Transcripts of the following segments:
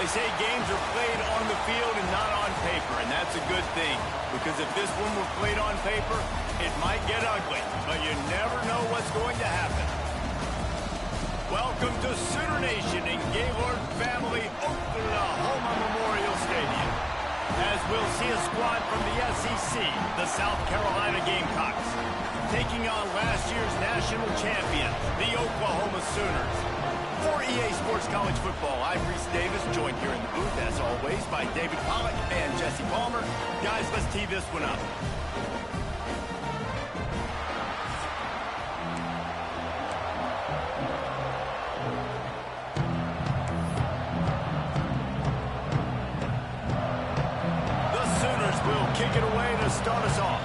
They say games are played on the field and not on paper, and that's a good thing. Because if this one were played on paper, it might get ugly, but you never know what's going to happen. Welcome to Sooner Nation in Gaylord Family Oklahoma Memorial Stadium, as we'll see a squad from the SEC, the South Carolina Gamecocks, taking on last year's national champion, the Oklahoma Sooners. For EA Sports College Football, I'm Reese Davis, joined here in the booth, as always, by David Pollack and Jesse Palmer. Guys, let's tee this one up. The Sooners will kick it away to start us off.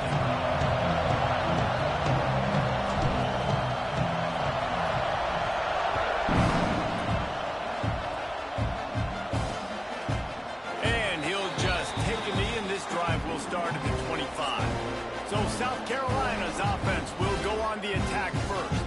Start at the 25. So South Carolina's offense will go on the attack first.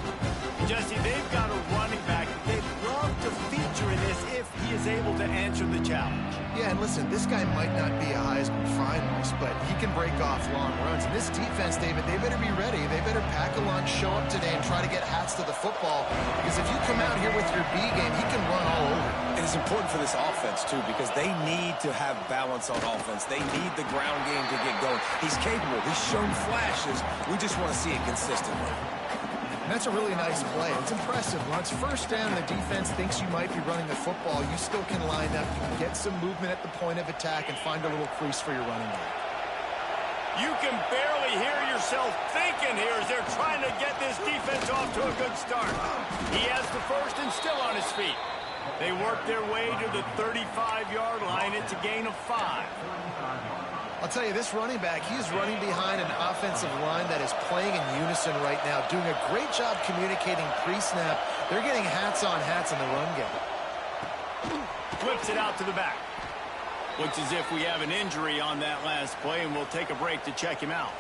Jesse, they've got a running back that they'd love to feature in this if he is able to answer the challenge. Yeah, and listen, this guy might not be a Heisman finalist, but he can break off long runs. And this defense, David, they better be ready. They better pack a lunch, show up today, and try to get hats to the football. Because if you come out here with your B game, he can run all over. And it's important for this offense, too, because they need to have balance on offense. They need the ground game to get going. He's capable. He's shown flashes. We just want to see it consistently. And that's a really nice play. It's impressive. When it's first down, the defense thinks you might be running the football. You still can line up. You can get some movement at the point of attack and find a little crease for your running back. You can barely hear yourself thinking here as they're trying to get this defense off to a good start. He has the first and still on his feet. They work their way to the 35-yard line. It's a gain of 5. I'll tell you, this running back, he is running behind an offensive line that is playing in unison right now, doing a great job communicating pre-snap. They're getting hats on hats in the run game. Flips it out to the back. Looks as if we have an injury on that last play, and we'll take a break to check him out.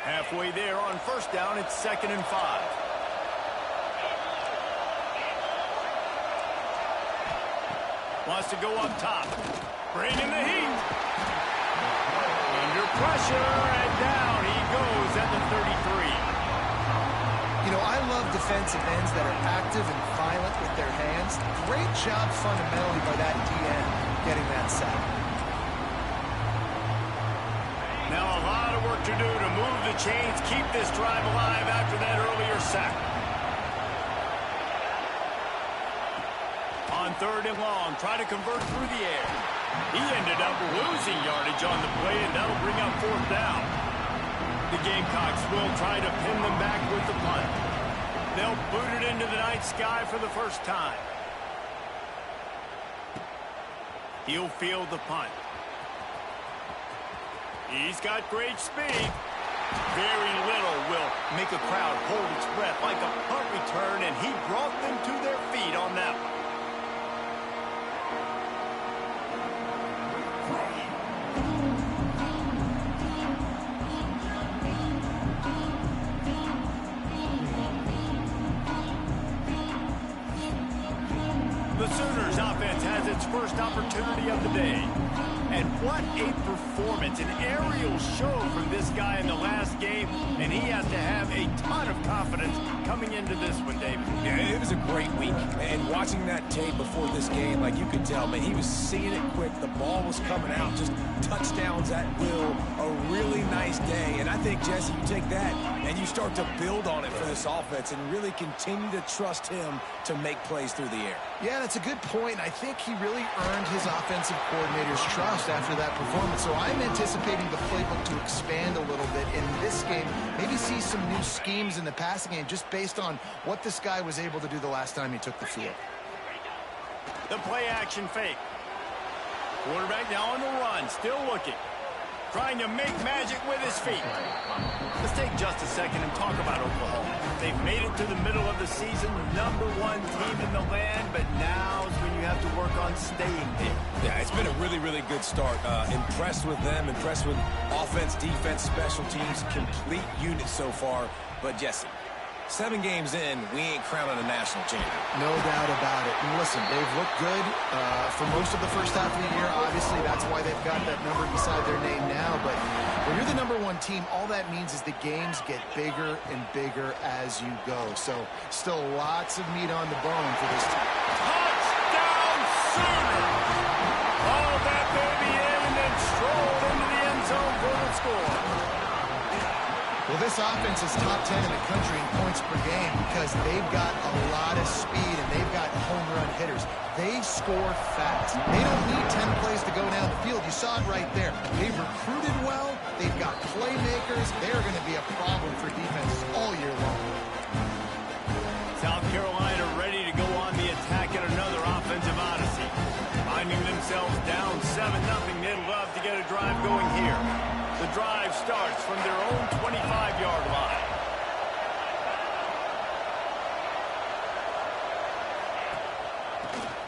Halfway there on first down, it's 2nd and 5. Wants to go up top. Bringing the heat. Under pressure, and down he goes at the 33. You know, I love defensive ends that are active and violent with their hands. Great job fundamentally by that DN getting that sack. Now a lot of work to do to move the chains, keep this drive alive after that earlier sack. On 3rd and long, try to convert through the air. He ended up losing yardage on the play, and that'll bring up 4th down. The Gamecocks will try to pin them back with the punt. They'll boot it into the night sky for the first time. He'll field the punt. He's got great speed. Very little will make a crowd hold its breath like a punt return, and he brought them to their feet on that one. The Sooners offense has its first opportunity of the day. And what a performance, an aerial show from this guy in the last game, and he has to have a ton of confidence coming into this one, David. Yeah, it was a great week, and watching that tape before this game, like you could tell, man, he was seeing it quick. The ball was coming out, just touchdowns at will. A really nice day, and I think, Jesse, you take that and you start to build on it for this offense and really continue to trust him to make plays through the air. Yeah, that's a good point. I think he really earned his offensive coordinator's trust after that performance. So I'm anticipating the playbook to expand a little bit in this game. Maybe see some new schemes in the passing game just based on what this guy was able to do the last time he took the field. The play action fake. Quarterback now on the run, still looking. Trying to make magic with his feet. Let's take just a second and talk about Oklahoma. They've made it to the middle of the season, #1 team in the land, but now's when you have to work on staying there. Yeah, it's been a really, really good start. Impressed with them, impressed with offense, defense, special teams, complete unit so far. But Jesse, 7 games in, we ain't crowning a national champion. No doubt about it. And listen, they've looked good for most of the first half of the year. Obviously, that's why they've got that number beside their name now. But when you're the #1 team, all that means is the games get bigger and bigger as you go. So still lots of meat on the bone for this team. Touchdown, Sooners! Hauled that baby in and then strolled into the end zone for the score. Well, this offense is top 10 in the country in points per game because they've got a lot of speed and they've got home run hitters. They score fast. They don't need 10 plays to go down the field. You saw it right there. They've recruited well. They've got playmakers. They're going to be a problem for defenses all year long. South Carolina ready to go on the attack in another offensive odyssey. Finding themselves down 7-0, they'd love to get a drive going here. The drive starts from their own 25-yard line.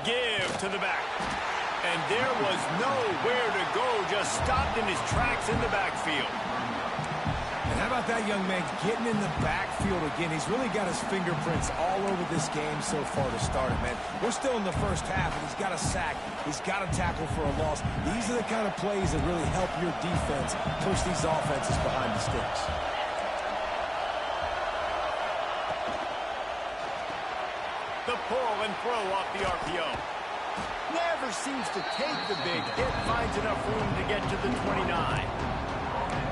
Give to the back. And there was nowhere to go, just stopped in his tracks in the backfield. And how about that young man getting in the backfield again? He's really got his fingerprints all over this game so far to start it, man. We're still in the first half, and he's got a sack. He's got a tackle for a loss. These are the kind of plays that really help your defense push these offenses behind the sticks. The pull and throw off the RPO. Never seems to take the big hit, finds enough room to get to the 29.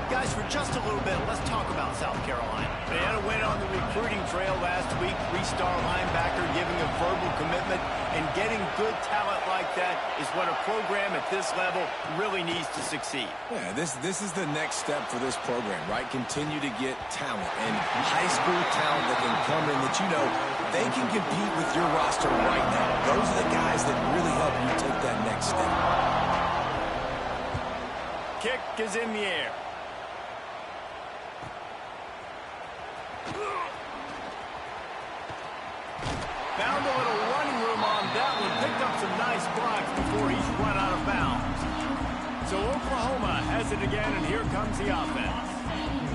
Guys, for just a little bit, let's talk about South Carolina. They had a win on the recruiting trail last week. 3-star linebacker giving a verbal commitment, and getting good talent like that is what a program at this level really needs to succeed. Yeah, this is the next step for this program, right? Continue to get talent and high school talent that can come in that you know they can compete with your roster right now. Those are the guys that really help you take that next step. Kick is in the air. Found a little running room on that one. Picked up some nice blocks before he's run out of bounds. So Oklahoma has it again, and here comes the offense.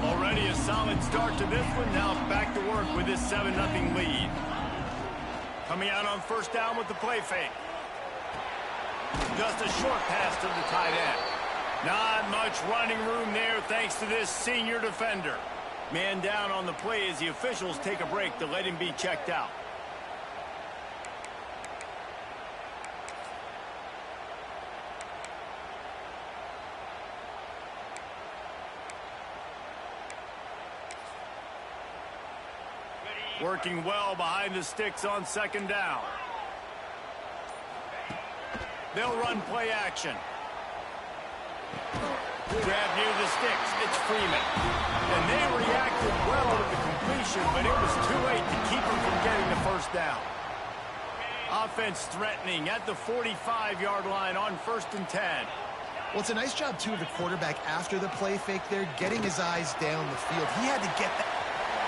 Already a solid start to this one. Now back to work with this 7-0 lead. Coming out on first down with the play fake. Just a short pass to the tight end. Not much running room there thanks to this senior defender. Man down on the play as the officials take a break to let him be checked out. Working well behind the sticks on second down. They'll run play action. Grab near the sticks. It's Freeman. And they reacted well to the completion, but it was too late to keep them from getting the first down. Offense threatening at the 45-yard line on 1st and 10. Well, it's a nice job, too, of the quarterback after the play fake there, getting his eyes down the field. He had to get that.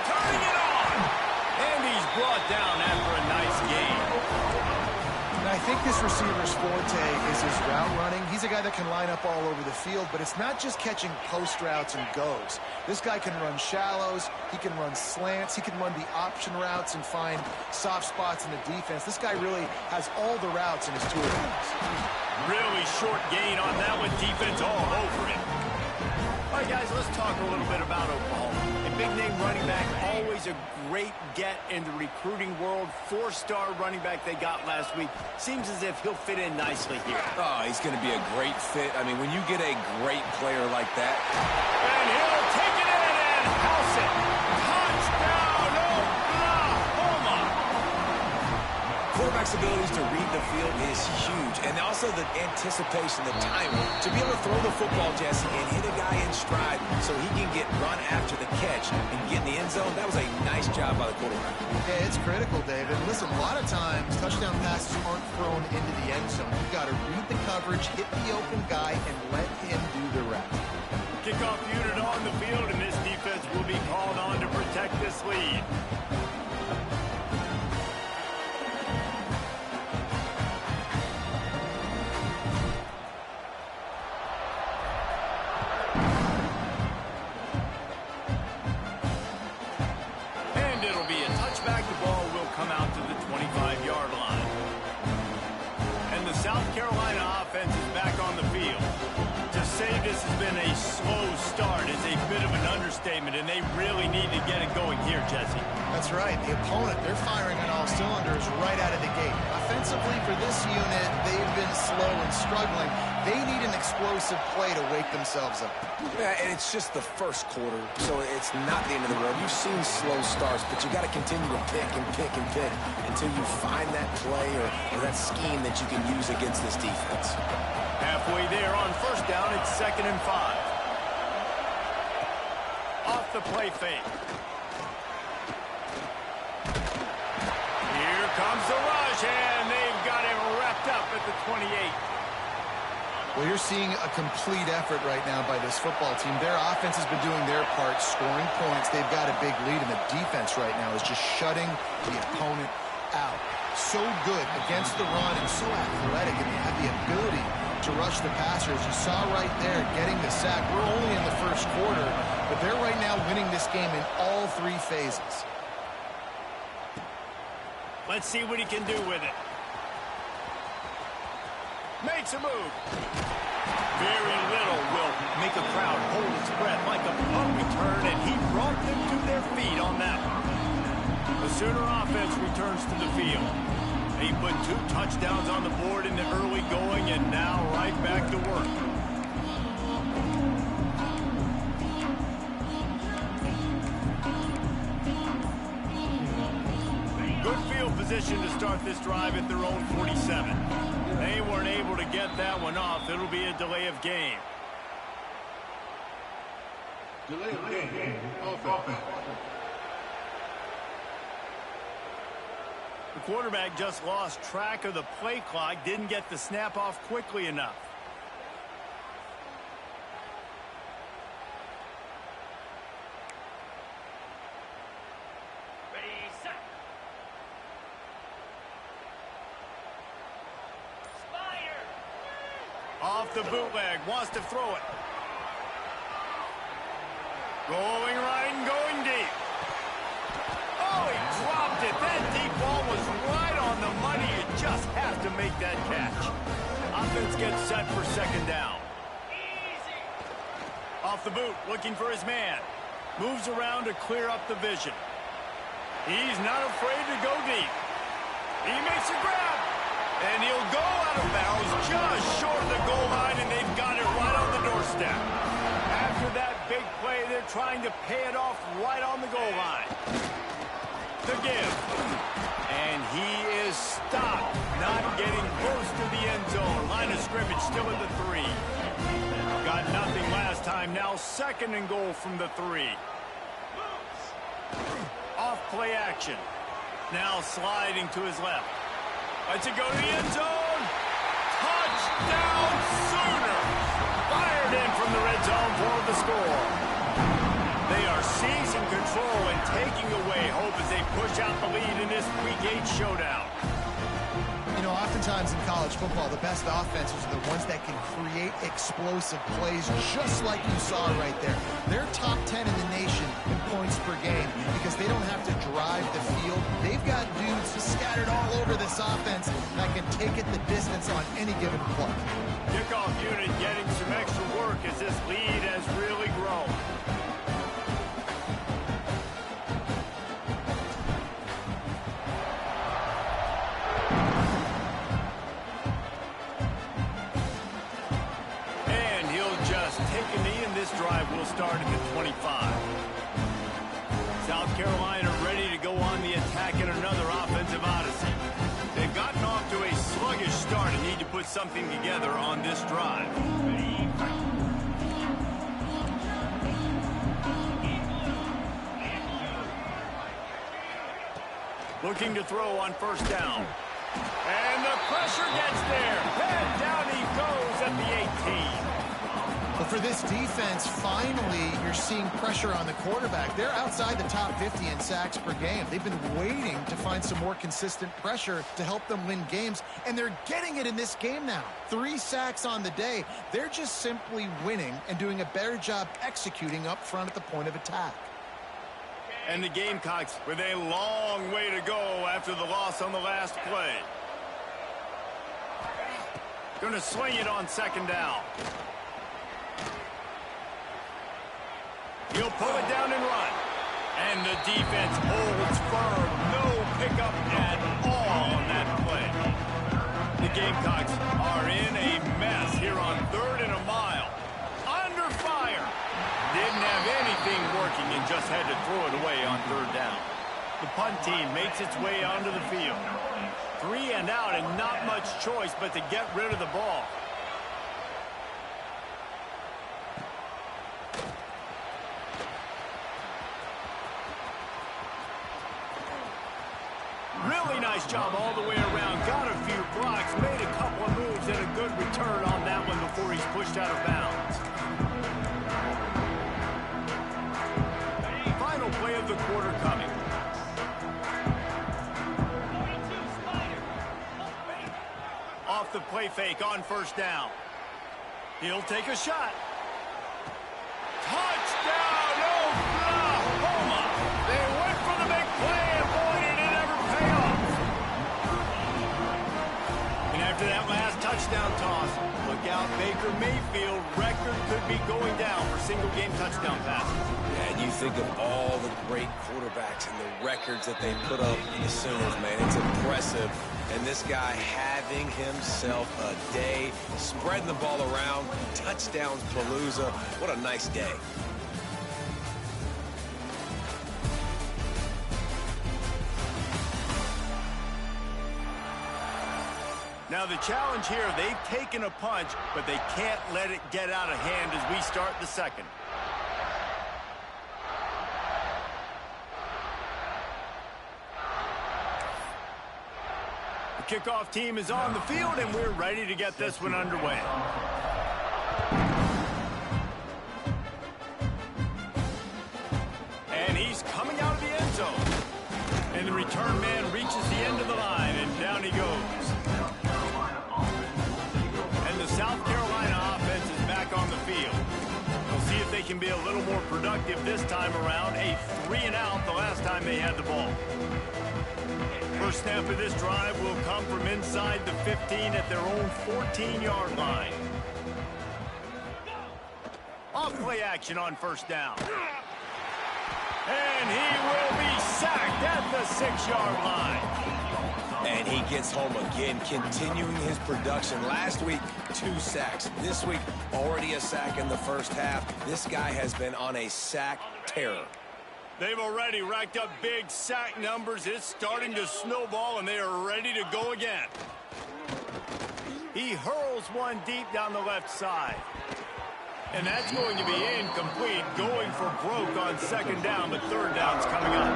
Turning it on! And he's brought down after a nice game. And I think this receiver's forte is his route running. He's a guy that can line up all over the field, but it's not just catching post routes and goes. This guy can run shallows, he can run slants, he can run the option routes and find soft spots in the defense. This guy really has all the routes in his toolbox. Really short gain on that one, defense all over it. All right, guys, let's talk a little bit about Oklahoma. A big-name running back, always a great get in the recruiting world. 4-star running back they got last week. Seems as if he'll fit in nicely here. Oh, he's going to be a great fit. I mean, when you get a great player like that. And he'll take it in and house it. Touchdown, Oklahoma! Quarterback's abilities to read the field is huge. And also the anticipation, the timing, to be able to throw the football, Jesse, and hit a guy in stride so he can get run after the catch and get in the end zone. That was a nice job by the quarterback. Yeah, it's critical, David. Listen, a lot of times touchdown passes aren't thrown into the end zone. You've got to read the coverage, hit the open guy, and let him do the rest. Kickoff unit on the field, and this defense will be called on to protect this lead. And it'll be a this has been a slow start is a bit of an understatement, and they really need to get it going here, Jesse. That's right. The opponent, they're firing on all cylinders right out of the gate. Offensively, for this unit, they've been slow and struggling. They need an explosive play to wake themselves up. Yeah, and it's just the first quarter, so it's not the end of the world. You've seen slow starts, but you got to continue to pick and pick and pick until you find that play or that scheme that you can use against this defense. Halfway there on first down, it's 2nd and 5. Off the play fake. Here comes the rush, and they've got him wrapped up at the 28. Well, you're seeing a complete effort right now by this football team. Their offense has been doing their part, scoring points. They've got a big lead, and the defense right now is just shutting the opponent out. So good against the run and so athletic, and they have the ability to rush the passer. As you saw right there, getting the sack. We're only in the first quarter, but they're right now winning this game in all 3 phases. Let's see what he can do with it. Makes a move. Very little will make a crowd hold its breath like a punt return, and he brought them to their feet on that one. The Sooner offense returns to the field. He put 2 touchdowns on the board in the early going, and now right back to work. Good field position to start this drive at their own 47. They weren't able to get that one off. It'll be a delay of game. Delay of game. Offense. The quarterback just lost track of the play clock, didn't get the snap off quickly enough. Off the bootleg, wants to throw it. Going right and going deep. Oh, he dropped it. That deep ball was right on the money. You just have to make that catch. Offense gets set for 2nd down. Easy. Off the boot, looking for his man. Moves around to clear up the vision. He's not afraid to go deep. He makes a grab. And he'll go out of bounds just short of the goal line, and they've got it right on the doorstep. After that big play, they're trying to pay it off right on the goal line. The give. And he is stopped, not getting close to the end zone. Line of scrimmage still at the 3. Got nothing last time. Now 2nd and goal from the 3. Off play action. Now sliding to his left. Lets it go to the end zone. Touchdown Sooners. Fired in from the red zone for the score. They are seizing control and taking away hope as they push out the lead in this Week 8 showdown. You know, oftentimes in college football, the best offenses are the ones that can create explosive plays, just like you saw right there. They're top 10 in the nation in points per game because they don't have to drive the field. They've got dudes scattered all over this offense that can take it the distance on any given play. Kickoff unit getting some extra work as this lead has really grown. Drive will start at the 25. South Carolina ready to go on the attack in another offensive odyssey. They've gotten off to a sluggish start and need to put something together on this drive. Looking to throw on first down. And the pressure gets there. Head down he goes at the 18. But for this defense, finally, you're seeing pressure on the quarterback. They're outside the top 50 in sacks per game. They've been waiting to find some more consistent pressure to help them win games, and they're getting it in this game now. 3 sacks on the day. They're just simply winning and doing a better job executing up front at the point of attack. And the Gamecocks with a long way to go after the loss on the last play. Going to swing it on second down. He'll pull it down and run. And the defense holds firm. No pickup at all on that play. The Gamecocks are in a mess here on 3rd and a mile. Under fire. Didn't have anything working and just had to throw it away on 3rd down. The punt team makes its way onto the field. 3 and out and not much choice but to get rid of the ball. Really nice job all the way around. Got a few blocks, made a couple of moves, and a good return on that one before he's pushed out of bounds. Final play of the quarter coming. Off the play fake on 1st down. He'll take a shot. Touchdown, Oklahoma! They went for the big play, and boy, did it ever pay off. And after that last touchdown toss, look out, Baker Mayfield record could be going down for single-game touchdown passes. And you think of all the great quarterbacks and the records that they put up in the Sooners, man. It's impressive. And this guy having himself a day, spreading the ball around, touchdowns palooza. What a nice day. Now the challenge here, they've taken a punch, but they can't let it get out of hand as we start the 2nd. The kickoff team is on the field, and we're ready to get this one underway. And he's coming out of the end zone. And the return man reaches the end of the line, and down he goes. And the South Carolina offense is back on the field. We'll see if they can be a little more productive this time around. A 3 and out the last time they had the ball. First snap of this drive will come from inside the 15 at their own 14-yard line. Off play action on 1st down. And he will be sacked at the 6-yard line. And he gets home again, continuing his production. Last week, 2 sacks. This week, already a sack in the 1st half. This guy has been on a sack terror. They've already racked up big sack numbers. It's starting to snowball, and they are ready to go again. He hurls one deep down the left side. And that's going to be incomplete, going for broke on 2nd down, but 3rd down's coming up.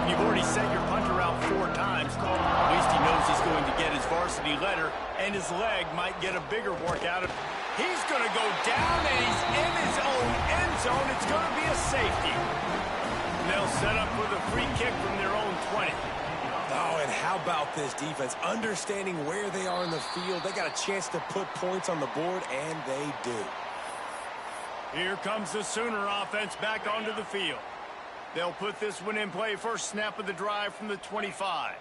You've already sent your punter out 4 times. At least he knows he's going to get his varsity letter, and his leg might get a bigger workout. He's going to go down, and he's in his own end zone. It's going to be a safety. And they'll set up with a free kick from their own 20. Oh, and how about this defense? Understanding where they are in the field. They got a chance to put points on the board, and they do. Here comes the Sooner offense back onto the field. They'll put this one in play. First snap of the drive from the 25.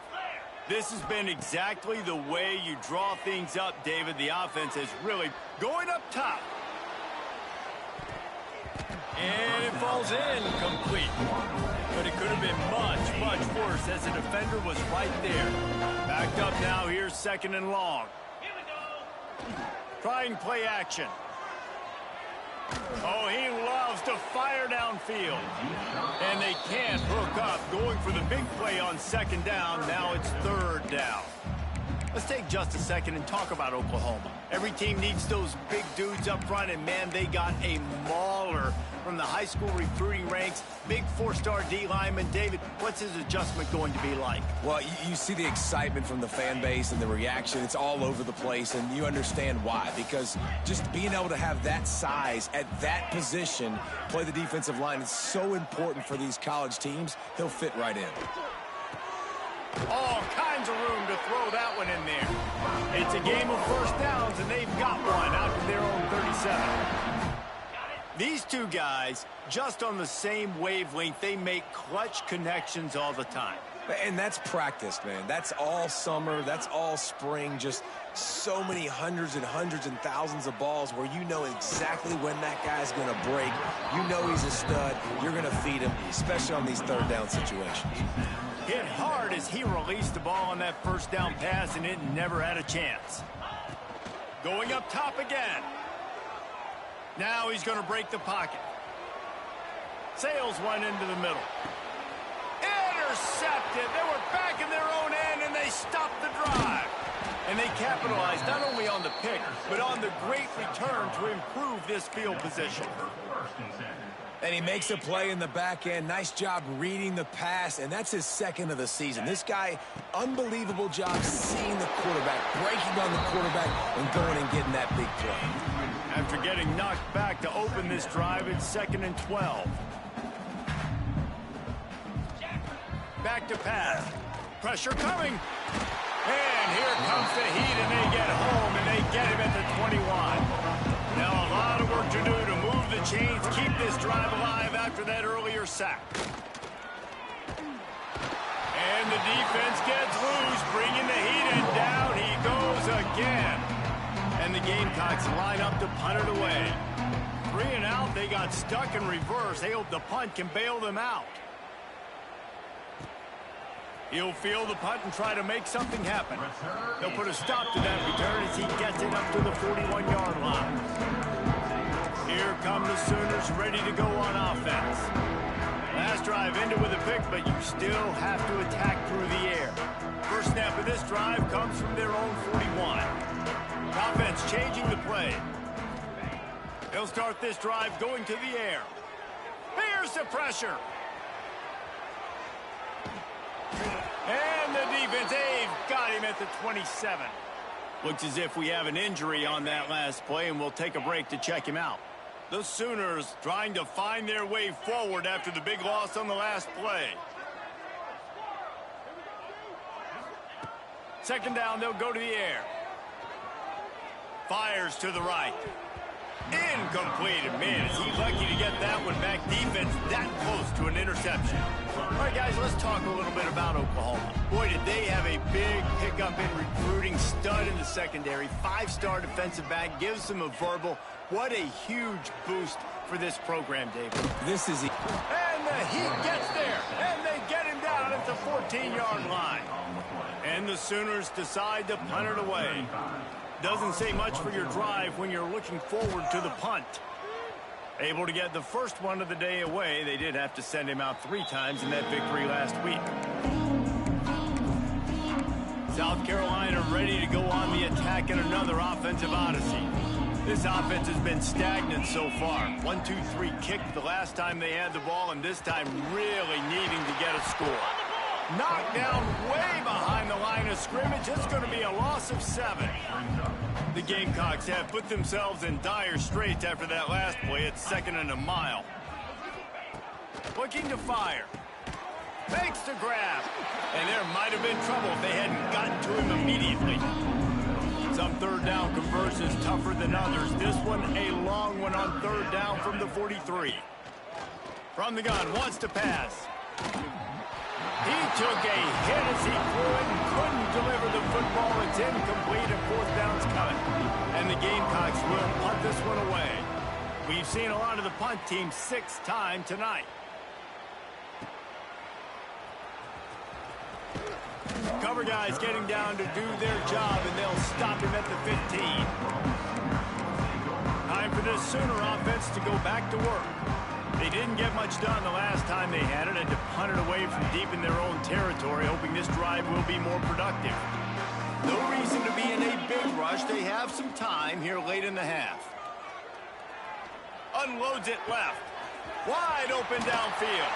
This has been exactly the way you draw things up, David. The offense is really going up top. And it falls in complete. But it could have been much, much worse as the defender was right there. Backed up now. Here's 2nd and long. Trying play action. Oh, he loves to fire downfield. And they can't hook up. Going for the big play on 2nd down. Now it's 3rd down. Let's take just a second and talk about Oklahoma. Every team needs those big dudes up front, and, man, they got a mauler from the high school recruiting ranks. Big 4-star D lineman. David, what's his adjustment going to be like? Well, you see the excitement from the fan base and the reaction. It's all over the place, and you understand why. Because just being able to have that size at that position, play the defensive line, is so important for these college teams. He'll fit right in. All kinds of room to throw that one in there. It's a game of 1st downs, and they've got one out to their own 37. These two guys, just on the same wavelength, they make clutch connections all the time. And that's practice, man. That's all summer. That's all spring. Just so many hundreds and hundreds and thousands of balls where you know exactly when that guy's going to break. You know he's a stud. You're going to feed him, especially on these third down situations. Hit hard as he released the ball on that first down pass, and it never had a chance. Going up top again. Now he's going to break the pocket. Sails one into the middle. Intercepted. They were back in their own end, and they stopped the drive. And they capitalized not only on the pick, but on the great return to improve this field position. And he makes a play in the back end. Nice job reading the pass, and that's his second of the season. This guy, unbelievable job seeing the quarterback, breaking on the quarterback, and going and getting that big play. After getting knocked back to open this drive, it's 2nd and 12. Back to pass. Pressure coming. And here comes the heat, and they get home, and they get him at the 21. Now a lot of work to do to move the chains, keep this drive alive after that earlier sack. And the defense gets loose, bringing the heat, and down he goes again. And the Gamecocks line up to punt it away. 3 and out, they got stuck in reverse. They hope the punt can bail them out. He'll field the punt and try to make something happen. They'll put a stop to that return as he gets it up to the 41-yard line. Here come the Sooners ready to go on offense. Last drive ended with a pick, but you still have to attack through the air. First snap of this drive comes from their own 41. Offense changing the play. They'll start this drive going to the air. Here's the pressure. And the defense, they've got him at the 27. Looks as if we have an injury on that last play, and we'll take a break to check him out. The Sooners trying to find their way forward after the big loss on the last play. Second down, they'll go to the air. Fires to the right. Incomplete. Man, is he lucky to get that one back. Defense that close to an interception. All right, guys, let's talk a little bit about Oklahoma. Boy, did they have a big pickup in recruiting. Stud in the secondary. 5-star defensive back. Gives them a verbal. What a huge boost for this program, David. This is... And the Heat gets there. And they get him down at the 14-yard line. And the Sooners decide to punt it away. Doesn't say much for your drive when you're looking forward to the punt. Able to get the first one of the day away. They did have to send him out 3 times in that victory last week. South Carolina ready to go on the attack in another offensive odyssey. This offense has been stagnant so far. 1-2-3 kick the last time they had the ball, and this time really needing to get a score. Knocked down way behind the line of scrimmage. It's going to be a loss of 7. The Gamecocks have put themselves in dire straits after that last play. It's 2nd and a mile. Looking to fire. Makes the grab. And there might have been trouble if they hadn't gotten to him immediately. Some third down conversions tougher than others. This one a long one on 3rd down from the 43. From the gun, wants to pass. He took a hit as he threw it and couldn't deliver the football. It's incomplete and 4th down's coming. And the Gamecocks will punt this one away. We've seen a lot of the punt team 6 times tonight. Cover guys getting down to do their job, and they'll stop him at the 15. Time for this Sooner offense to go back to work. They didn't get much done the last time they had it, and to punt it away from deep in their own territory, hoping this drive will be more productive. No reason to be in a big rush. They have some time here late in the half. Unloads it left. Wide open downfield.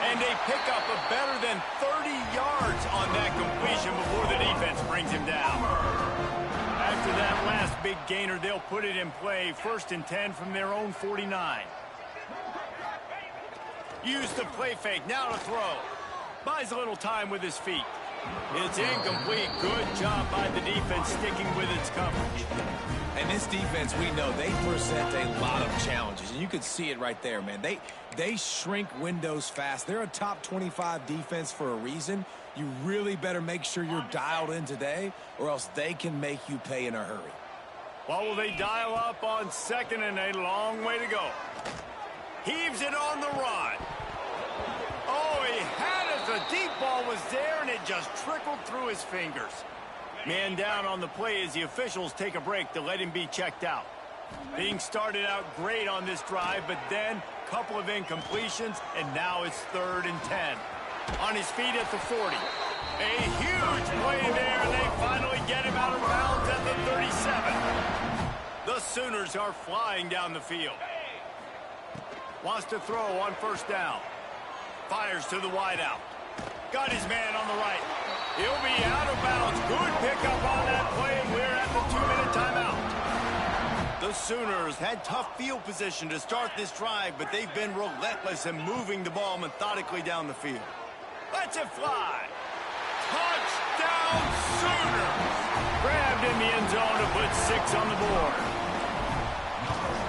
And they pick up a better than 30 yards on that completion before the defense brings him down. After that last big gainer, they'll put it in play. 1st and 10 from their own 49. Use the play fake, now to throw. Buys a little time with his feet. It's incomplete. Good job by the defense sticking with its coverage. And this defense, we know, they present a lot of challenges. And you can see it right there, man. They shrink windows fast. They're a top 25 defense for a reason. You really better make sure you're dialed in today, or else they can make you pay in a hurry. What will they dial up on second and a long way to go? Heaves it on the run. Oh, he had it. The deep ball was there, and it just trickled through his fingers. Man down on the play as the officials take a break to let him be checked out. Being started out great on this drive, but then a couple of incompletions, and now it's 3rd and 10. On his feet at the 40. A huge play there, and they finally get him out of bounds at the 37. The Sooners are flying down the field. Wants to throw on 1st down. Fires to the wideout. Got his man on the right. He'll be out of bounds. Good pickup on that play, and we're at the 2-minute timeout. The Sooners had tough field position to start this drive, but they've been relentless in moving the ball methodically down the field. Let's it fly. Touchdown Sooners. Grabbed in the end zone to put 6 on the board.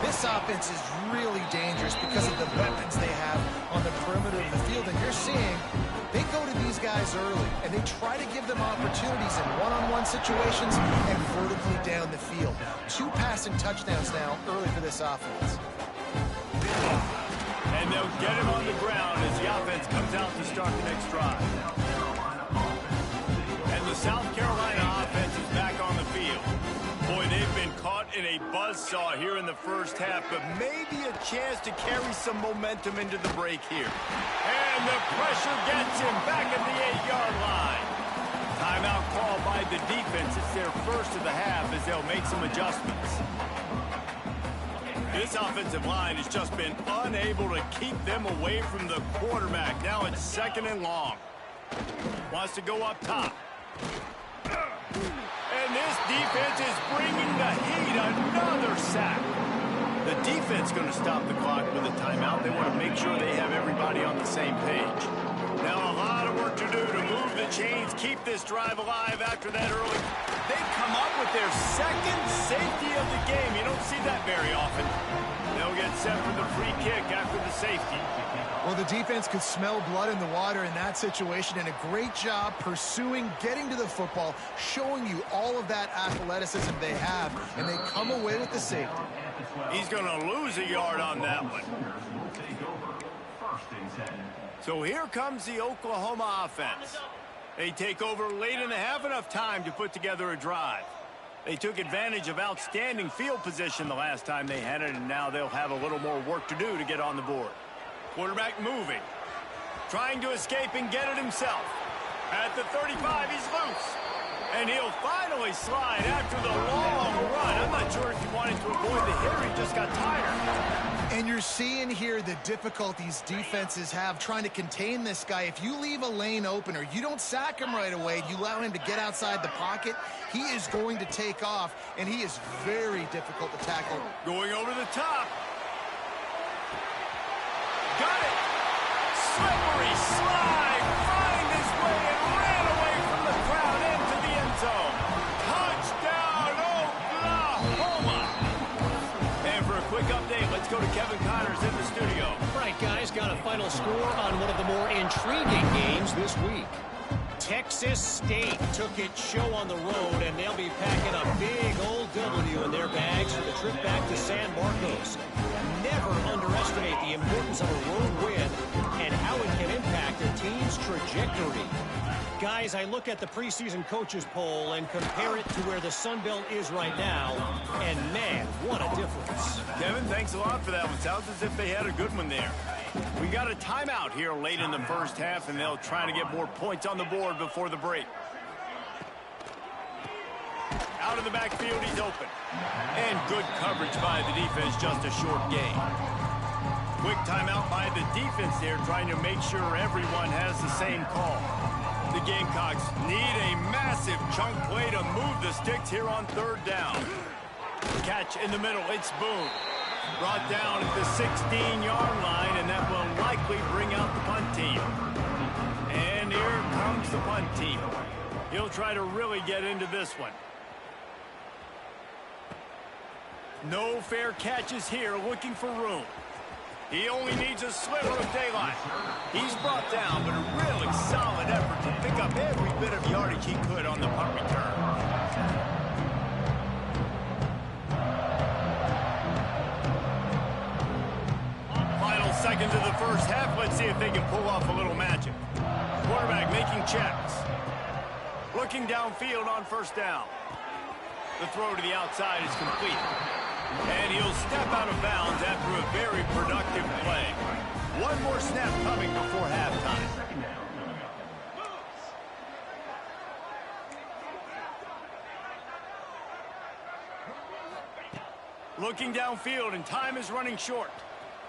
This offense is really dangerous because of the weapons they have on the perimeter of the field. And you're seeing they go to these guys early, and they try to give them opportunities in one-on-one situations and vertically down the field. 2 passing touchdowns now early for this offense. And they'll get him on the ground as the offense comes out to start the next drive. And the South Carolina offense is back on the field. Boy, they've been caught in a buzzsaw here in the first half, but maybe a chance to carry some momentum into the break here. And the pressure gets him back at the 8-yard line. Timeout call by the defense. It's their first of the half as they'll make some adjustments. This offensive line has just been unable to keep them away from the quarterback. Now it's 2nd and long. Wants to go up top. And this defense is bringing the heat. Another sack. The defense going to stop the clock with a timeout. They want to make sure they have everybody on the same page. Now a lot of work to do to move the chains, keep this drive alive after that early. They come up with their 2nd safety of the game. You don't see that very often. They'll get set for the free kick after the safety. Well, the defense could smell blood in the water in that situation, and a great job pursuing, getting to the football, showing you all of that athleticism they have, and they come away with the safety. He's going to lose a yard on that one. So here comes the Oklahoma offense. They take over late in the half, enough time to put together a drive. They took advantage of outstanding field position the last time they had it, and now they'll have a little more work to do to get on the board. Quarterback moving. Trying to escape and get it himself. At the 35, he's loose. And he'll finally slide after the long run. I'm not sure if he wanted to avoid the hit or he just got tired. And you're seeing here the difficulties defenses have trying to contain this guy. If you leave a lane open or you don't sack him right away, you allow him to get outside the pocket, he is going to take off, and he is very difficult to tackle. Going over the top. Got it. Slippery slide. Find his way and ran away from the crowd into the end zone. Touchdown, Oklahoma. And for a quick update, let's go to Kevin Connors in the studio. All right, guys, got a final score on one of the more intriguing games this week. Texas State took its show on the road, and they'll be packing a big old W in their bags for the trip back to San Marcos. Never underestimate the importance of a road win and how it can impact a team's trajectory. Guys, I look at the preseason coaches poll and compare it to where the Sun Belt is right now, and man, what a difference. Kevin, thanks a lot for that one. Sounds as if they had a good one there. We got a timeout here late in the first half, and they'll try to get more points on the board before the break. Out of the backfield, he's open. And good coverage by the defense, just a short gain. Quick timeout by the defense there, trying to make sure everyone has the same call. The Gamecocks need a massive chunk play to move the sticks here on 3rd down. Catch in the middle, it's Boone. Brought down at the 16-yard line, and that will likely bring out the punt team. And And here comes the punt team. He'll try to really get into this one. No fair catches here, looking for room. He only needs a sliver of daylight. He's brought down, but a really solid effort to pick up every bit of yardage he could on the punt return. Final seconds of the first half. Let's see if they can pull off a little magic. Quarterback making checks. Looking downfield on first down. The throw to the outside is complete. And he'll step out of bounds after a very productive play. One more snap coming before halftime. Looking downfield, and time is running short.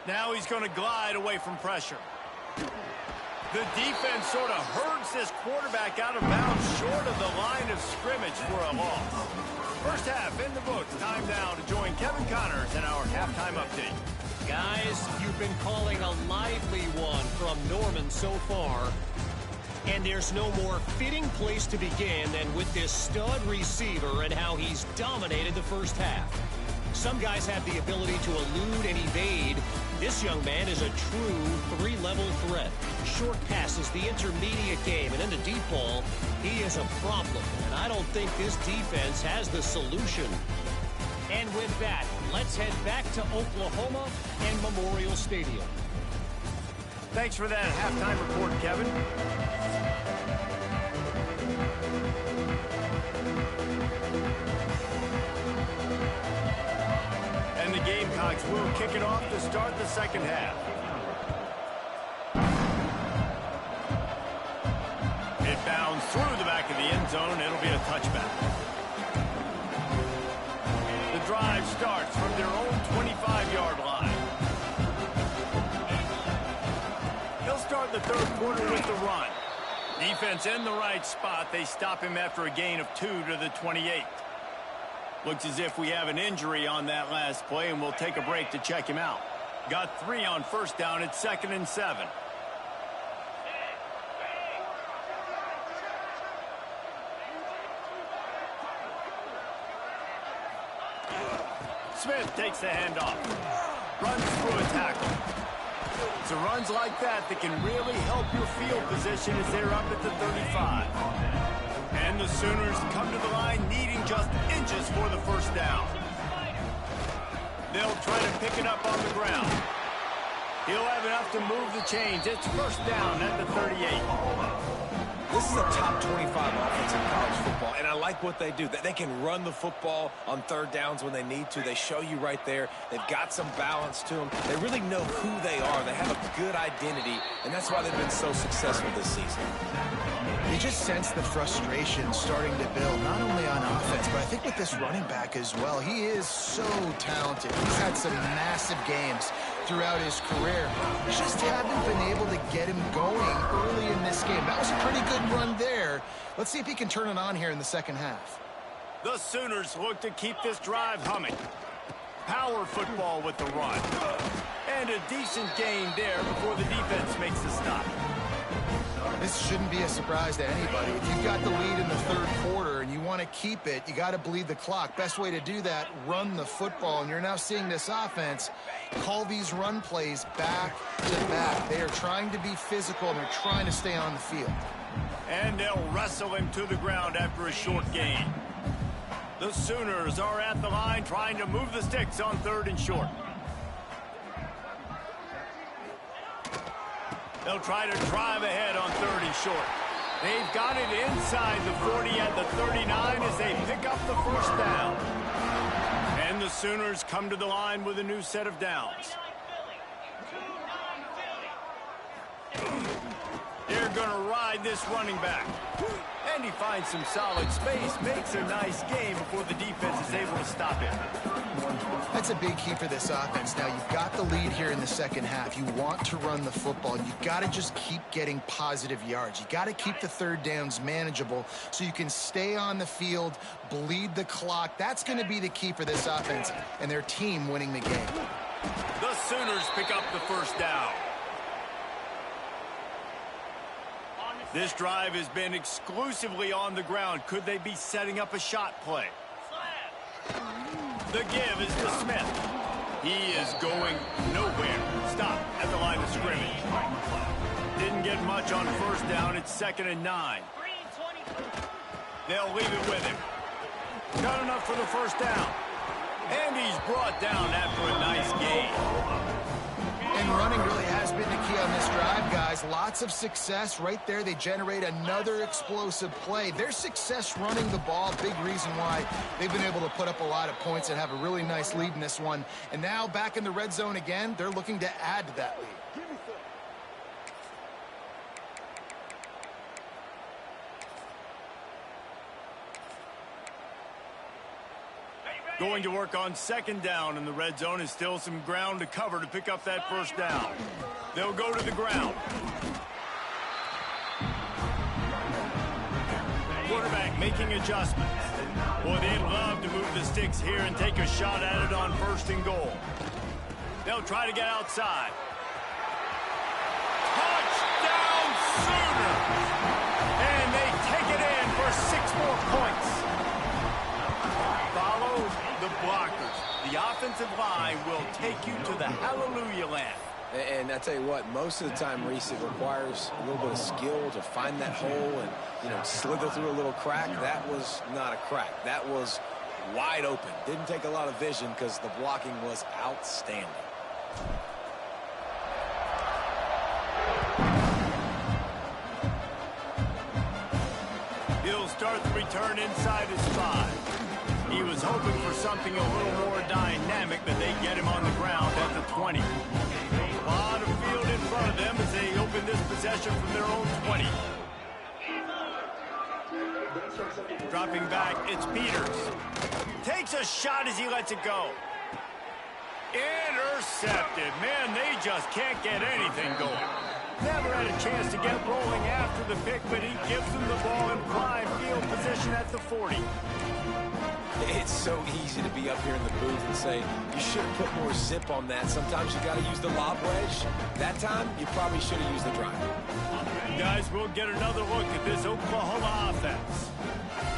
Now he's going to glide away from pressure. The defense sort of herds this quarterback out of bounds short of the line of scrimmage for a loss. First half in the books. Time now to join Kevin Connors in our halftime update. Guys, you've been calling a lively one from Norman so far. And there's no more fitting place to begin than with this stud receiver and how he's dominated the first half. Some guys have the ability to elude and evade. This young man is a true three-level threat. Short passes, the intermediate game, and in the deep ball, he is a problem. And I don't think this defense has the solution. And with that, let's head back to Oklahoma and Memorial Stadium. Thanks for that halftime report, Kevin. And the Gamecocks will kick it off to start the second half. It bounds through the back of the end zone. It'll be a touchback. The drive starts from their own 25-yard line. He'll start the third quarter with the run. Defense in the right spot. They stop him after a gain of 2 to the 28. Looks as if we have an injury on that last play, and we'll take a break to check him out. Got 3 on first down. It's 2nd and 7. Smith takes the handoff. Runs through a tackle. It's runs like that can really help your field position as they're up at the 35. And the Sooners come to the line needing just inches for the first down. They'll try to pick it up on the ground. He'll have enough to move the chains. It's first down at the 38. This is a top 25 offense in college football, and I like what they do. They can run the football on third downs when they need to. They show you right there. They've got some balance to them. They really know who they are. They have a good identity, and that's why they've been so successful this season. You just sense the frustration starting to build, not only on offense, but I think with this running back as well. He is so talented. He's had some massive games throughout his career. Just haven't been able to get him going early in this game. That was a pretty good run there. Let's see if he can turn it on here in the second half. The Sooners look to keep this drive humming. Power football with the run. And a decent gain there before the defense makes the stop. This shouldn't be a surprise to anybody. If you've got the lead in the third quarter and you want to keep it, you got to bleed the clock. Best way to do that, run the football. And you're now seeing this offense call these run plays back to back. They are trying to be physical, and they're trying to stay on the field. And they'll wrestle him to the ground after a short gain. The Sooners are at the line trying to move the sticks on 3rd and short. They'll try to drive ahead on 3rd and short. They've got it inside the 40 at the 39 as they pick up the first down. And the Sooners come to the line with a new set of downs. They're going to ride this running back. And he finds some solid space, makes a nice game before the defense is able to stop him. That's a big key for this offense. Now, you've got the lead here in the second half. You want to run the football. You've got to just keep getting positive yards. You've got to keep the third downs manageable so you can stay on the field, bleed the clock. That's going to be the key for this offense and their team winning the game. The Sooners pick up the first down. This drive has been exclusively on the ground. Could they be setting up a shot play? The give is to Smith. He is going nowhere. Stop at the line of scrimmage. Didn't get much on first down. It's 2nd and 9. They'll leave it with him. Got enough for the first down. And he's brought down after a nice gain. And running really has been the key on this drive, guys. Lots of success right there. They generate another explosive play. Their success running the ball, big reason why they've been able to put up a lot of points and have a really nice lead in this one. And now back in the red zone again, they're looking to add to that lead. Going to work on 2nd down in the red zone. Is still some ground to cover to pick up that first down. They'll go to the ground. Quarterback making adjustments. Boy, they'd love to move the sticks here and take a shot at it on 1st and goal. They'll try to get outside. Touchdown Sooners! And they take it in for 6 more points. Follow the blockers. The offensive line will take you to the hallelujah land. And I tell you what, most of the time, Reese, it requires a little bit of skill to find that hole and, you know, slither through a little crack. That was not a crack. That was wide open. Didn't take a lot of vision because the blocking was outstanding. He'll start the return inside his 5. He was hoping for something a little more dynamic, but they get him on the ground at the 20. A lot of field in front of them as they open this possession from their own 20. Dropping back, it's Peters. Takes a shot as he lets it go. Intercepted. Man, they just can't get anything going. Never had a chance to get rolling after the pick, but he gives them the ball in prime field position at the 40. It's so easy to be up here in the booth and say, you should have put more zip on that. Sometimes you got to use the lob wedge. That time, you probably should have used the drive. Guys, we'll get another look at this Oklahoma offense.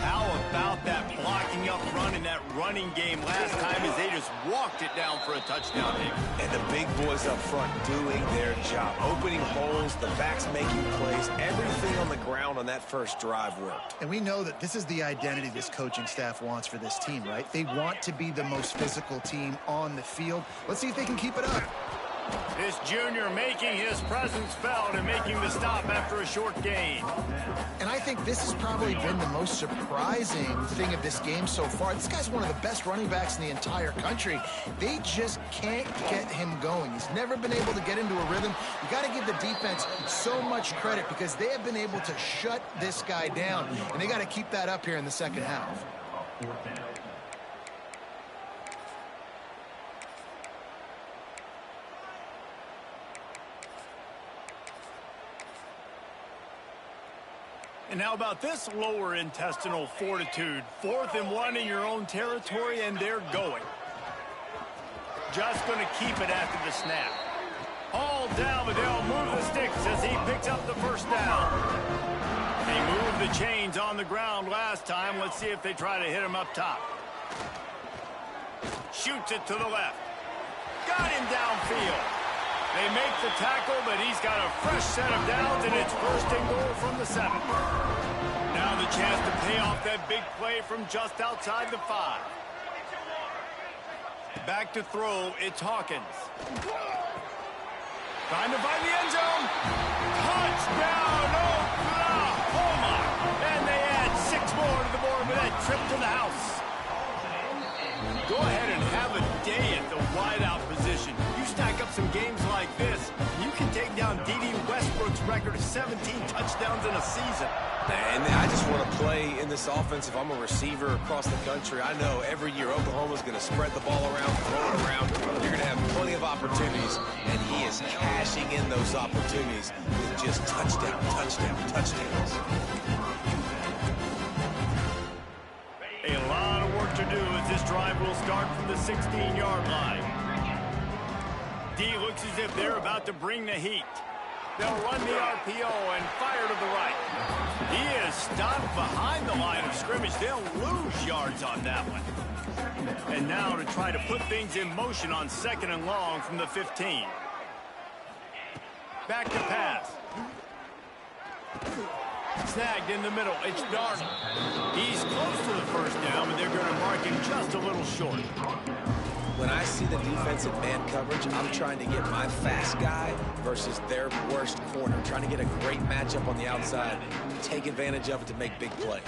How about that blocking up front in that running game last time as they just walked it down for a touchdown here. And the big boys up front doing their job. Opening holes, the backs making plays, everything on the ground on that first drive worked. And we know that this is the identity this coaching staff wants for this team, right? They want to be the most physical team on the field. Let's see if they can keep it up. This junior making his presence felt and making the stop after a short gain. And I think this has probably been the most surprising thing of this game so far. This guy's one of the best running backs in the entire country. They just can't get him going. He's never been able to get into a rhythm. You got to give the defense so much credit because they have been able to shut this guy down. And they got to keep that up here in the second half. And how about this lower intestinal fortitude? 4th and 1 in your own territory, and they're going. Just going to keep it after the snap. All down, but they'll move the sticks as he picks up the first down. They moved the chains on the ground last time. Let's see if they try to hit him up top. Shoots it to the left. Got him downfield. They make the tackle, but he's got a fresh set of downs, and it's 1st and goal from the 7. Now the chance to pay off that big play from just outside the 5. Back to throw, it's Hawkins. Trying to find the end zone. Touchdown, Oklahoma! And they add 6 more to the board with that trip to the house. Go ahead and have a day at the wideout position. You stack up some games like this, you can take down D.D. Westbrook's record of 17 touchdowns in a season. And I just want to play in this offense. If I'm a receiver across the country, I know every year Oklahoma's going to spread the ball around, throw it around. You're going to have plenty of opportunities, and he is cashing in those opportunities with just touchdown, touchdown, touchdowns. A lot of work to do as this drive will start from the 16-yard line. D looks as if they're about to bring the heat. They'll run the RPO and fire to the right. He is stopped behind the line of scrimmage. They'll lose yards on that one. And now to try to put things in motion on 2nd and long from the 15. Back to pass. Snagged in the middle. It's Darnold. He's close to the first down, but they're going to mark him just a little short. When I see the defensive man coverage, I'm trying to get my fast guy versus their worst corner. Trying to get a great matchup on the outside, take advantage of it to make big plays.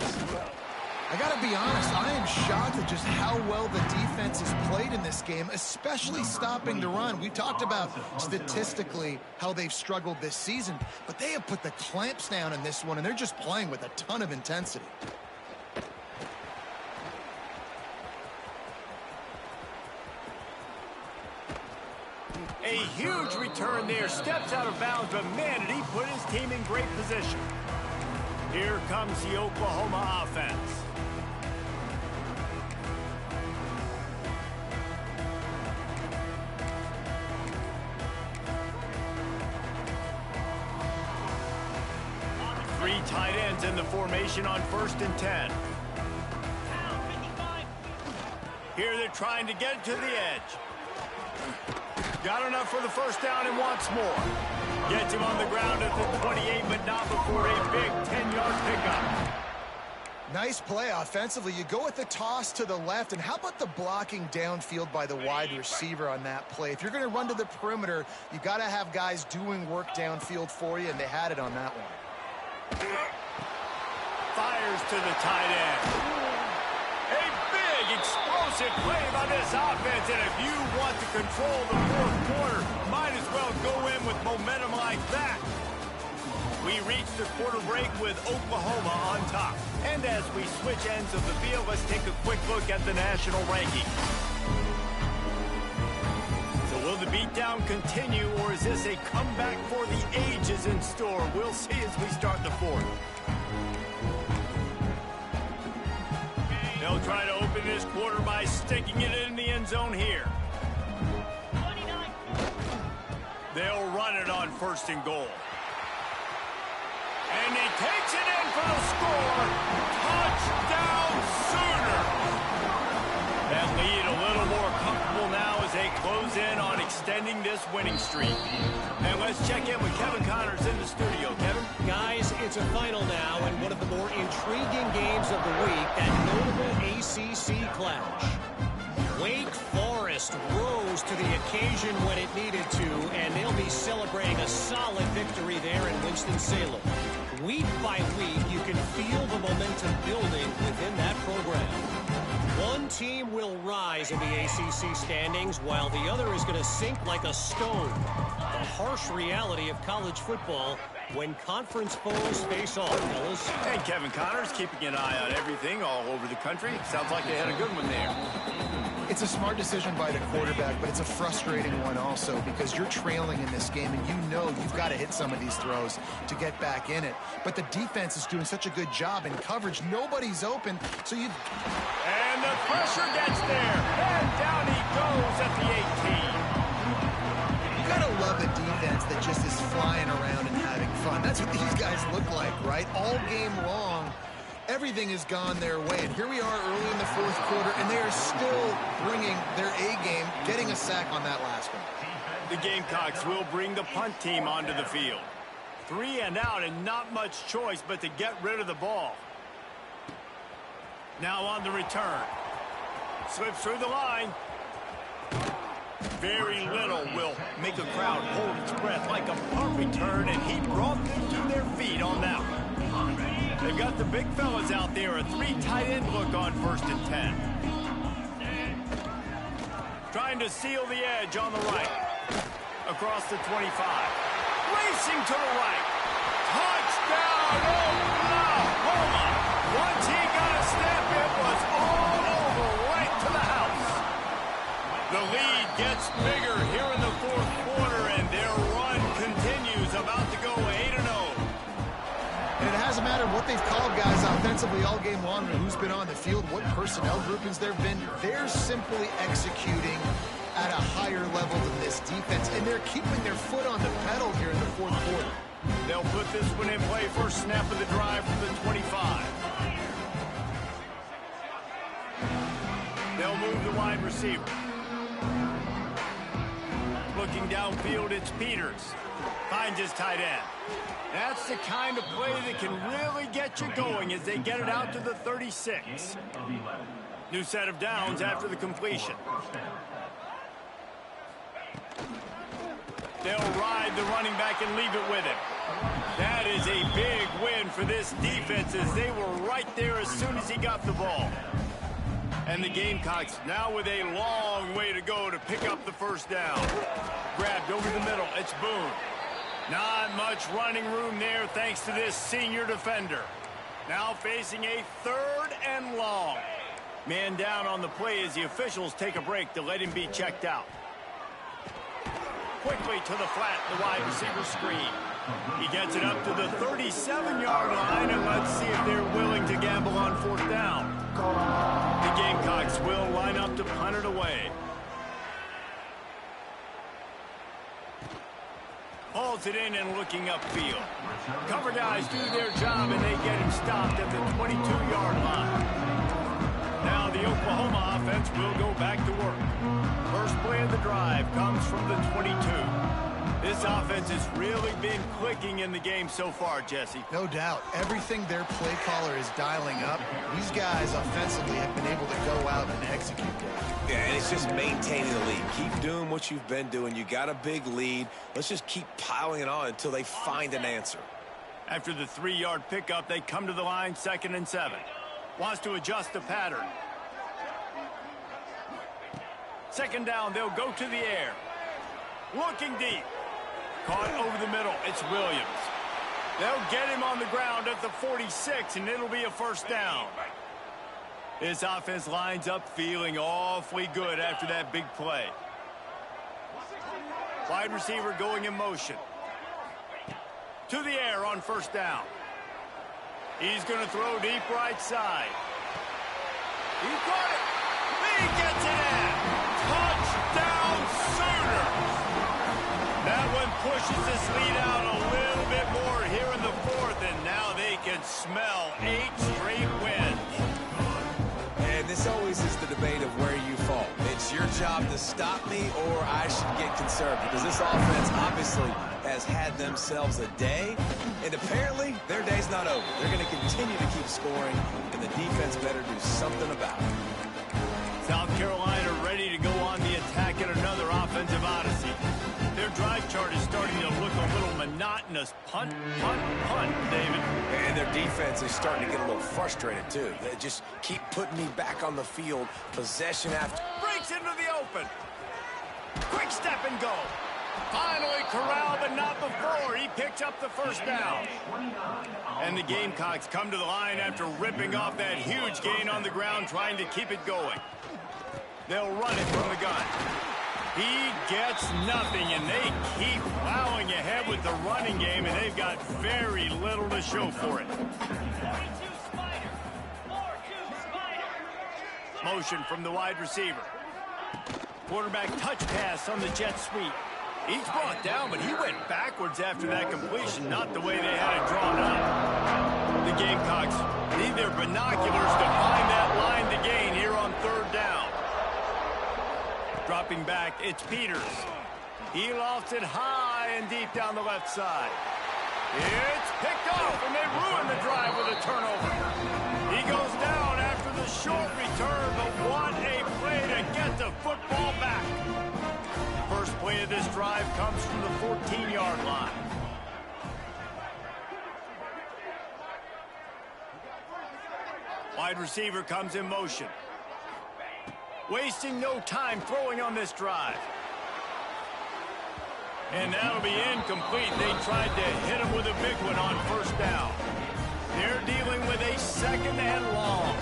I got to be honest, I am shocked at just how well the defense has played in this game, especially stopping the run. We talked about statistically how they've struggled this season, but they have put the clamps down in this one, and they're just playing with a ton of intensity. A huge return there, steps out of bounds, but man, did he put his team in great position. Here comes the Oklahoma offense. Three tight ends in the formation on 1st and 10. Here they're trying to get to the edge. Got enough for the first down and wants more. Gets him on the ground at the 28, but not before a big 10-yard pickup. Nice play offensively. You go with the toss to the left, and how about the blocking downfield by the wide receiver on that play? If you're going to run to the perimeter, you got to have guys doing work downfield for you, and they had it on that one. Fires to the tight end. A big, explosive play by this offense, and if you want to control the 4th quarter, might as well go in with momentum like that. We reach the quarter break with Oklahoma on top. And as we switch ends of the field, let's take a quick look at the national ranking. So will the beatdown continue, or is this a comeback for the ages in store? We'll see as we start the 4th. They'll try to open this quarter by sticking it in the end zone here. They'll run it on 1st and goal. And he takes it in for the score. Touchdown Sooner. That lead a little more comfortable now as they close in on extending this winning streak. And let's check in with Kevin Connors in the studio. Kevin? Guys, it's a final now and one of the more intriguing games of the week, that notable ACC clash. Wake Forest rose to the occasion when it needed to, and they'll be celebrating a solid victory there in Winston-Salem. Week by week, you can feel the momentum building within that program. One team will rise in the ACC standings, while the other is going to sink like a stone. The harsh reality of college football when conference foes face off, fellas. Hey, Kevin Connors, keeping an eye on everything all over the country. Sounds like they had a good one there. It's a smart decision by the quarterback, but it's a frustrating one also because you're trailing in this game and you know you've got to hit some of these throws to get back in it. But the defense is doing such a good job in coverage. Nobody's open, so you... And the pressure gets there, and down he goes at the 18. You gotta love a defense that just is flying around and having fun. That's what these guys look like, right? All game long. Everything has gone their way, and here we are early in the 4th quarter, and they are still bringing their A game, getting a sack on that last one. The Gamecocks will bring the punt team onto the field. 3 and out, and not much choice but to get rid of the ball. Now on the return. Slips through the line. Very little will make a crowd hold its breath, like a punt return, and he brought them to their feet on that one. They've got the big fellas out there, a 3 tight end look on 1st and 10. Trying to seal the edge on the right. Across the 25. Racing to the right. Touchdown, Oklahoma! Once he got a step, it was all over, right to the house. The lead gets bigger here in the 4th quarter, and their run continues, about to go 8-0. And it hasn't mattered what what they've called guys offensively all game long or who's been on the field, what personnel groupings there have been, they're simply executing at a higher level than this defense, and they're keeping their foot on the pedal here in the fourth quarter. They'll put this one in play first snap of the drive from the 25. They'll move the wide receiver. Looking downfield, it's Peters. Finds his tight end. That's the kind of play that can really get you going as they get it out to the 36. New set of downs after the completion. They'll ride the running back and leave it with him. That is a big win for this defense as they were right there as soon as he got the ball. And the Gamecocks now with a long way to go to pick up the first down. Grabbed over the middle. It's Boone. Not much running room there thanks to this senior defender. Now facing a 3rd and long. Man down on the play as the officials take a break to let him be checked out. Quickly to the flat, the wide receiver screen. He gets it up to the 37-yard line, and let's see if they're willing to gamble on 4th down. The Gamecocks will line up to punt it away. Hauls it in and looking upfield. Cover guys do their job, and they get him stopped at the 22-yard line. Now the Oklahoma offense will go back to work. First play of the drive comes from the 22. This offense has really been clicking in the game so far, Jesse. No doubt. Everything their play caller is dialing up, these guys offensively have been able to go out and execute that. Yeah, and it's just maintaining the lead. Keep doing what you've been doing. You got a big lead. Let's just keep piling it on until they find an answer. After the 3-yard pickup, they come to the line, 2nd and 7. Wants to adjust the pattern. 2nd down, they'll go to the air. Looking deep. Caught over the middle. It's Williams. They'll get him on the ground at the 46, and it'll be a 1st down. This offense lines up feeling awfully good after that big play. Wide receiver going in motion. To the air on 1st down. He's going to throw deep right side. He caught it. He gets it in. Touchdown Sooners. That one pushes this lead out a little bit more here in the 4th, and now they can smell 8 straight wins. And this always is the debate of where you fall. It's your job to stop me, or I should get conservative, because this offense obviously has had themselves a day, and apparently their day's not over. They're going to continue to keep scoring, and the defense better do something about it. South Carolina ready to go on the attack at another offensive odyssey. Their drive chart is starting to look a little monotonous. Punt, punt, punt, David. And their defense is starting to get a little frustrated, too. They just keep putting me back on the field, possession after. Breaks into the open. Quick step and go. Finally corralled, but not before. He picks up the 1st down. And the Gamecocks come to the line after ripping off that huge gain on the ground, trying to keep it going. They'll run it from the gun. He gets nothing, and they keep plowing ahead with the running game, and they've got very little to show for it. Motion from the wide receiver. Quarterback touch pass on the jet sweep. He's brought down, but he went backwards after that completion, not the way they had it drawn up. The Gamecocks need their binoculars to find that line to gain here on 3rd down. Dropping back, it's Peters. He lofts it high and deep down the left side. It's picked off, and they ruin the drive with a turnover. He goes down after the short return, but what a play to get the football back. First play of this drive comes from the 14-yard line. Wide receiver comes in motion. Wasting no time throwing on this drive. And that'll be incomplete. They tried to hit him with a big one on 1st down. They're dealing with a 2nd and long.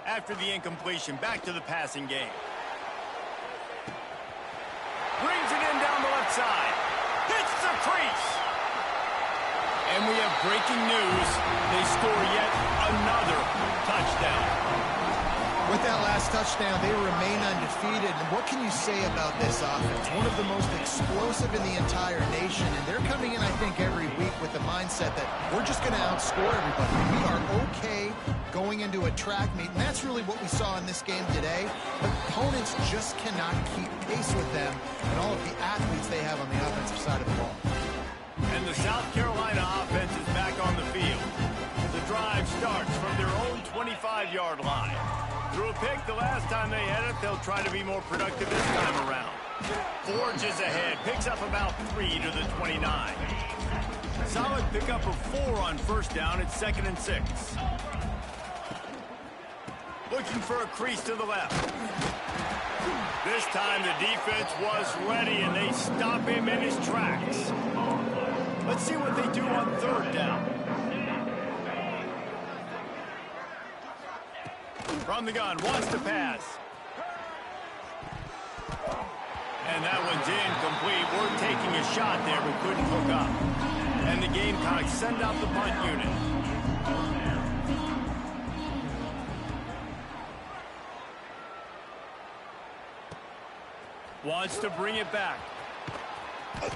After the incompletion, back to the passing game. Brings it in down the left side. Hits the crease. And we have breaking news. They score yet another touchdown. With that last touchdown, they remain undefeated. And what can you say about this offense? One of the most explosive in the entire nation. And they're coming in, I think, every week with the mindset that we're just going to outscore everybody. We are okay going into a track meet. And that's really what we saw in this game today. But opponents just cannot keep pace with them and all of the athletes they have on the offensive side of the ball. And the South Carolina offense is back on the field. The drive starts from their own 25-yard line. Threw a pick the last time they had it. They'll try to be more productive this time around. Forges ahead. Picks up about 3 to the 29. Solid pickup of 4 on first down. It's 2nd and 6. Looking for a crease to the left. This time the defense was ready, and they stop him in his tracks. Let's see what they do on 3rd down. From the gun, wants to pass. And that one's incomplete. We're taking a shot there, but couldn't hook up. And the Gamecocks send out the punt unit. Wants to bring it back.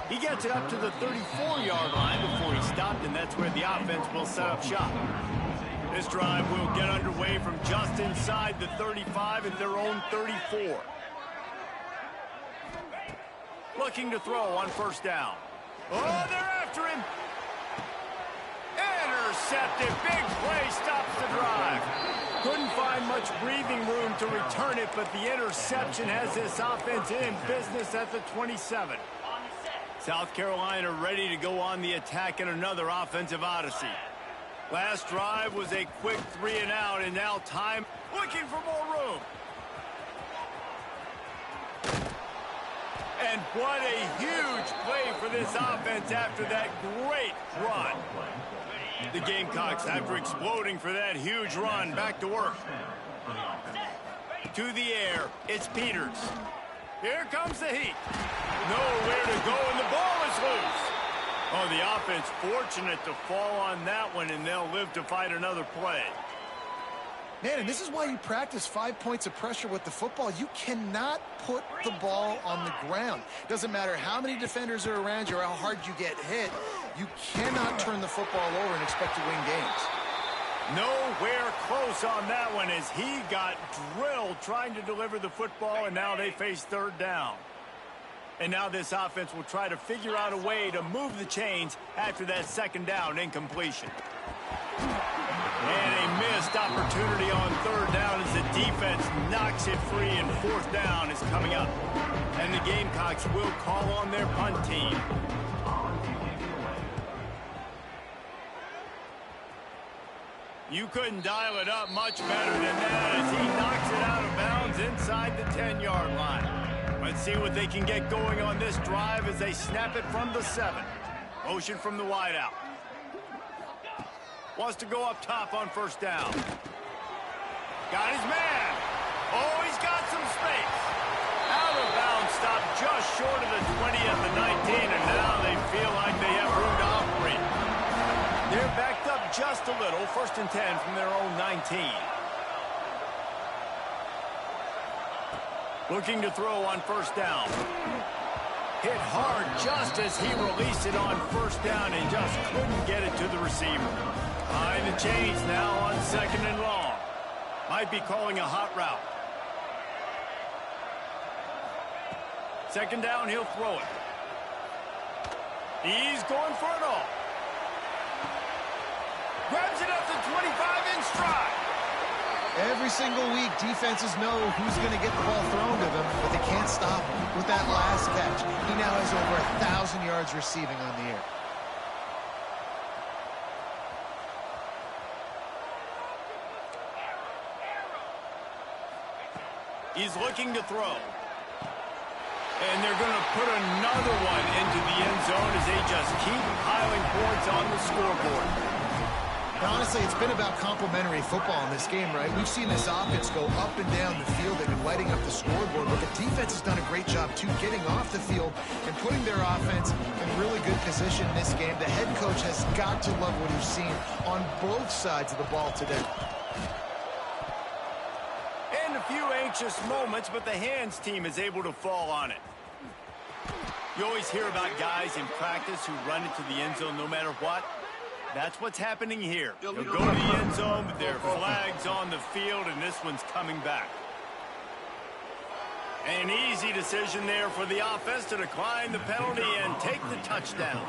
He gets it up to the 34-yard line before he stopped, and that's where the offense will set up shop. This drive will get underway from just inside the 35 at their own 34. Looking to throw on 1st down. Oh, they're after him. Intercepted. Big play stops the drive. Couldn't find much breathing room to return it, but the interception has this offense in business at the 27. South Carolina ready to go on the attack in another offensive odyssey. Last drive was a quick 3-and-out, and now time looking for more room. And what a huge play for this offense after that great run. The Gamecocks, after exploding for that huge run, back to work. To the air, it's Peters. Here comes the heat. Nowhere to go, and the ball is loose. Oh, the offense fortunate to fall on that one, and they'll live to fight another play. Man, and this is why you practice 5 points of pressure with the football. You cannot put the ball on the ground. Doesn't matter how many defenders are around you or how hard you get hit. You cannot turn the football over and expect to win games. Nowhere close on that one as he got drilled trying to deliver the football, and now they face 3rd down. And now this offense will try to figure out a way to move the chains after that 2nd down incompletion. And a missed opportunity on 3rd down as the defense knocks it free, and 4th down is coming up. And the Gamecocks will call on their punt team. You couldn't dial it up much better than that as he knocks it out of bounds inside the 10-yard line. Let's see what they can get going on this drive as they snap it from the 7. Motion from the wideout. Wants to go up top on 1st down. Got his man. Oh, he's got some space. Out of bounds, stop just short of the 20 at the 19, and now they feel like they have room to operate. They're backed up just a little. 1st and 10 from their own 19. Looking to throw on 1st down. Hit hard just as he released it on 1st down and just couldn't get it to the receiver. Behind the chains now on 2nd and long. Might be calling a hot route. 2nd down, he'll throw it. He's going for it all. Grabs it up to 25 in stride. Every single week, defenses know who's going to get the ball thrown to them, but they can't stop him with that last catch. He now has over 1,000 yards receiving on the air. He's looking to throw. And they're going to put another one into the end zone as they just keep piling points on the scoreboard. And honestly, it's been about complementary football in this game, right? We've seen this offense go up and down the field. They've been lighting up the scoreboard, but the defense has done a great job, too, getting off the field and putting their offense in really good position in this game. The head coach has got to love what he's seen on both sides of the ball today. And a few anxious moments, but the hands team is able to fall on it. You always hear about guys in practice who run into the end zone no matter what. That's what's happening here. They'll go to the end zone, but their flag's on the field, and this one's coming back. An easy decision there for the offense to decline the penalty and take the touchdown.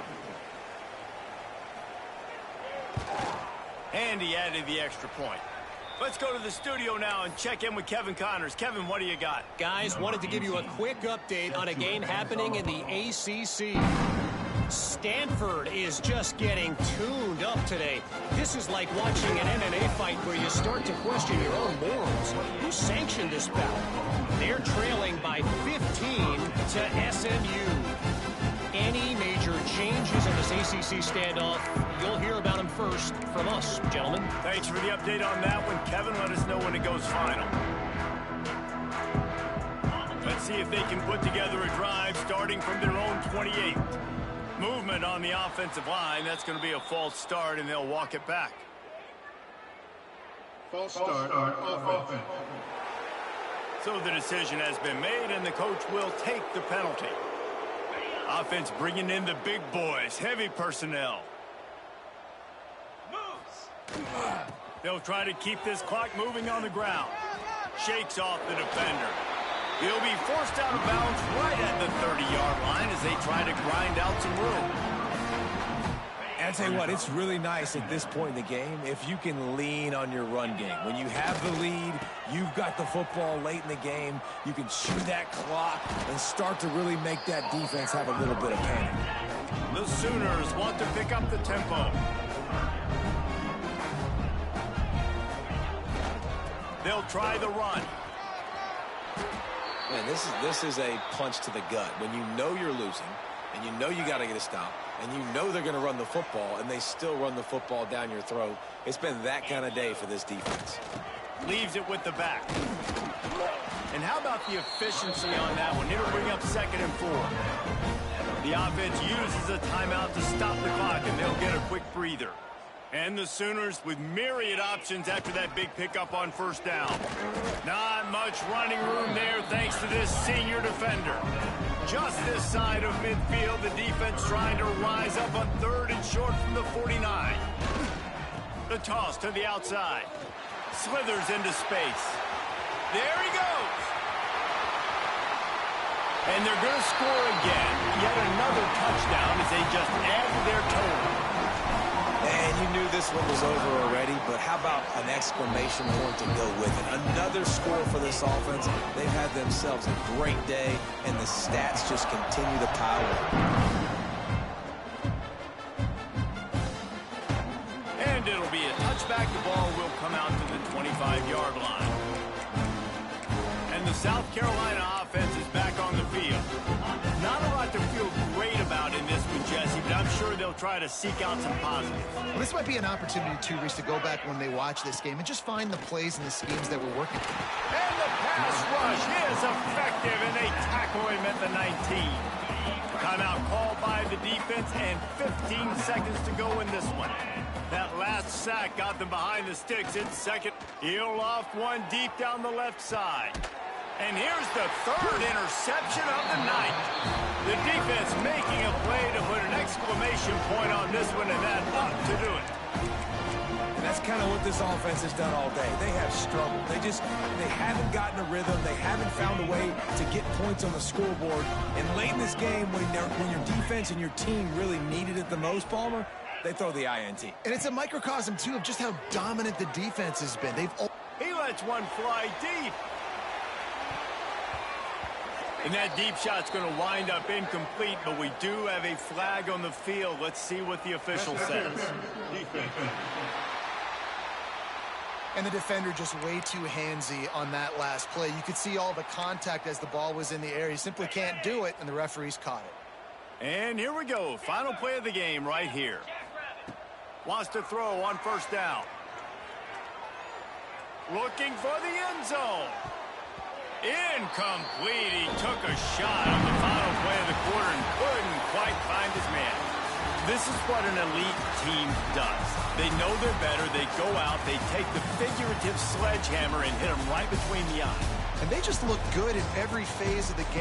And he added the extra point. Let's go to the studio now and check in with Kevin Connors. Kevin, what do you got? Guys, wanted to give you a quick update on a game happening in the ACC. Stanford is just getting tuned up today. This is like watching an MMA fight where you start to question your own morals. Who sanctioned this bout? They're trailing by 15 to SMU. Any major changes in this ACC standoff, you'll hear about them first from us, gentlemen. Thanks for the update on that one, Kevin. Let us know when it goes final. Let's see if they can put together a drive starting from their own 28. Movement on the offensive line. That's going to be a false start, and they'll walk it back. False start on offense. So the decision has been made, and the coach will take the penalty. Offense bringing in the big boys, heavy personnel. They'll try to keep this clock moving on the ground. Shakes off the defender. He'll be forced out of bounds right at the 30-yard line as they try to grind out some room. And I tell you what, it's really nice at this point in the game if you can lean on your run game. When you have the lead, you've got the football late in the game, you can chew that clock and start to really make that defense have a little bit of panic. The Sooners want to pick up the tempo. They'll try the run. Man, this is a punch to the gut. When you know you're losing, and you know you got to get a stop, and you know they're going to run the football, and they still run the football down your throat, it's been that kind of day for this defense. Leaves it with the back. And how about the efficiency on that one? It'll bring up 2nd and 4. The offense uses a timeout to stop the clock, and they'll get a quick breather. And the Sooners with myriad options after that big pickup on 1st down. Not much running room there thanks to this senior defender. Just this side of midfield, the defense trying to rise up on 3rd and short from the 49. The toss to the outside. Slithers into space. There he goes. And they're going to score again. Yet another touchdown as they just add to their total. And you knew this one was over already, but how about an exclamation point to go with it? Another score for this offense. They've had themselves a great day, and the stats just continue to pile up. And it'll be a touchback. The ball will come out to the 25-yard line. And the South Carolina offense is back on the field. Not a lot to feel great about in this one, Jesse, but I'm sure they'll try to seek out some positives. Well, this might be an opportunity, too, Reese, to go back when they watch this game and just find the plays and the schemes that were working. And the pass rush is effective, and they tackle him at the 19. Timeout called by the defense, and 15 seconds to go in this one. That last sack got them behind the sticks in 2nd. He'll loft one deep down the left side. And here's the 3rd interception of the night. The defense making a play to put an exclamation point on this one, and that ought to do it. And that's kind of what this offense has done all day. They have struggled. They haven't gotten a rhythm. They haven't found a way to get points on the scoreboard. And late in this game, when your defense and your team really needed it the most, Palmer, they throw the INT. And it's a microcosm, too, of just how dominant the defense has been. He lets one fly deep. And that deep shot's going to wind up incomplete, but we do have a flag on the field. Let's see what the official says. And the defender just way too handsy on that last play. You could see all the contact as the ball was in the air. He simply can't do it, and the referees caught it. And here we go. Final play of the game right here. Wants to throw on first down. Looking for the end zone. Incomplete. He took a shot on the final play of the quarter and couldn't quite find his man. This is what an elite team does. They know they're better. They go out. They take the figurative sledgehammer and hit them right between the eyes. And they just look good in every phase of the game.